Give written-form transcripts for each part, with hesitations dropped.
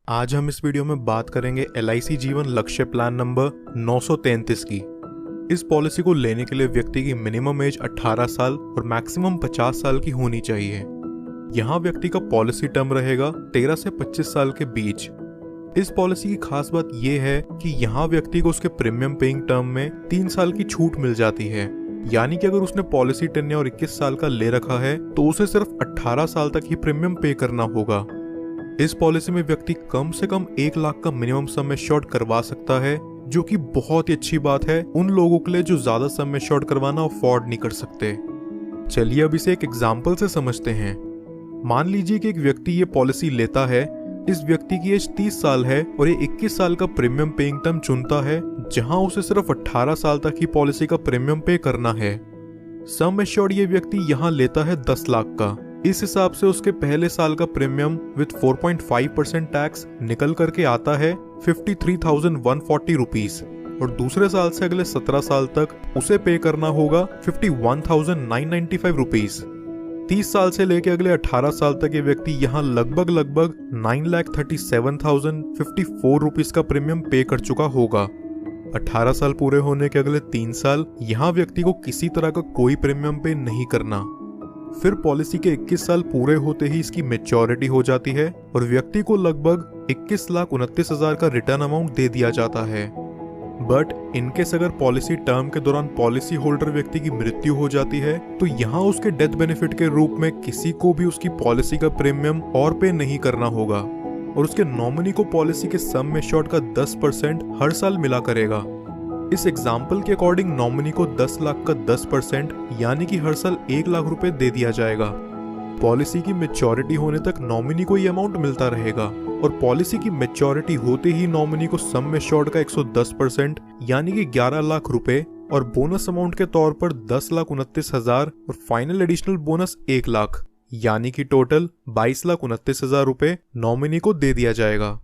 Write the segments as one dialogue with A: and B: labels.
A: आज हम इस वीडियो में बात करेंगे LIC जीवन लक्ष्य प्लान नंबर 933 की। इस पॉलिसी को लेने के लिए व्यक्ति की मिनिमम एज 18 साल और मैक्सिमम 50 साल की होनी चाहिए। यहाँ व्यक्ति का पॉलिसी टर्म रहेगा 13 से 25 साल के बीच। इस पॉलिसी की खास बात यह है कि यहाँ व्यक्ति को उसके प्रीमियम पेइंग टर्म में 3 साल की छूट मिल जाती है। यानी कि अगर उसने पॉलिसी टेन्योर 21 साल का ले रखा है तो उसे सिर्फ 18 साल तक ही प्रीमियम पे करना होगा। इस पॉलिसी में व्यक्ति कम से कम 1 लाख का मिनिमम सम एश्योर्ड करवा सकता है, जो कि बहुत ही अच्छी बात है उन लोगों के लिए जो ज्यादा सम एश्योर्ड करवाना अफोर्ड नहीं कर सकते। चलिए अब इसे एक एग्जाम्पल से समझते हैं। मान लीजिए कि एक व्यक्ति ये पॉलिसी लेता है। इस व्यक्ति की एज 30 साल है और ये 21 साल का प्रीमियम पेइंग टर्म चुनता है, जहां उसे सिर्फ 18 साल तक ही पॉलिसी का प्रीमियम पे करना है। सम एश्योर्ड ये व्यक्ति यहाँ लेता है 10 लाख का। इस हिसाब से उसके पहले साल का प्रीमियम विद 4.5% टैक्स निकल करके आता है 53,140 रुपीज और दूसरे साल से अगले 17 साल तक उसे पे करना होगा 51,995 रुपीज। 30 साल से लेके अगले 18 साल तक ये व्यक्ति यहाँ लगभग 9,37,054 रुपीज का प्रीमियम पे कर चुका होगा। 18 साल पूरे होने के अगले 3 साल यहाँ व्यक्ति को किसी तरह का कोई प्रीमियम पे नहीं करना। फिर पॉलिसी के 21 साल पूरे होते ही इसकी मैच्योरिटी हो जाती है और व्यक्ति को लगभग 21,29,000 का रिटर्न अमाउंट दे दिया जाता है। बट इनकेस अगर पॉलिसी टर्म के दौरान पॉलिसी होल्डर व्यक्ति की मृत्यु हो जाती है तो यहाँ उसके डेथ बेनिफिट के रूप में किसी को भी उसकी पॉलिसी का प्रीमियम और पे नहीं करना होगा और उसके नॉमिनी को पॉलिसी के सम एश्योर्ड का 10% हर साल मिला करेगा। इस एग्जाम्पल के अकॉर्डिंग नॉमिनी को 10 लाख का 10% यानी कि हर साल 1 लाख रुपए दे दिया जाएगा। पॉलिसी की मैच्योरिटी होने तक नॉमिनी को ये अमाउंट मिलता रहेगा और पॉलिसी की मैच्योरिटी होते ही नॉमिनी को सम एश्योर्ड का 110% यानी कि 11 लाख रुपए और बोनस अमाउंट के तौर पर 10,29,000 और फाइनल एडिशनल बोनस 1 लाख यानी कि टोटल 22,29,000 रुपए नॉमिनी को दे दिया जाएगा।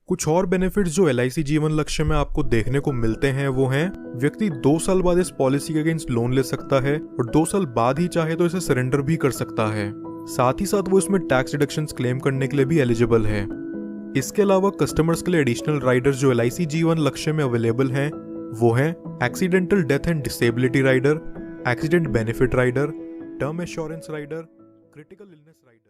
A: कुछ और बेनिफिट्स जो LIC जीवन लक्ष्य में आपको देखने को मिलते हैं वो हैं, व्यक्ति 2 साल बाद इस पॉलिसी के अगेंस्ट लोन ले सकता है और 2 साल बाद ही चाहे तो इसे सरेंडर भी कर सकता है। साथ ही साथ वो इसमें टैक्स डिडक्शंस क्लेम करने के लिए भी एलिजिबल है। इसके अलावा कस्टमर्स के लिए एडिशनल राइडर्स जो LIC जीवन लक्ष्य में अवेलेबल हैं वो हैं accidental death and disability rider, accident benefit rider, term assurance rider, critical illness rider.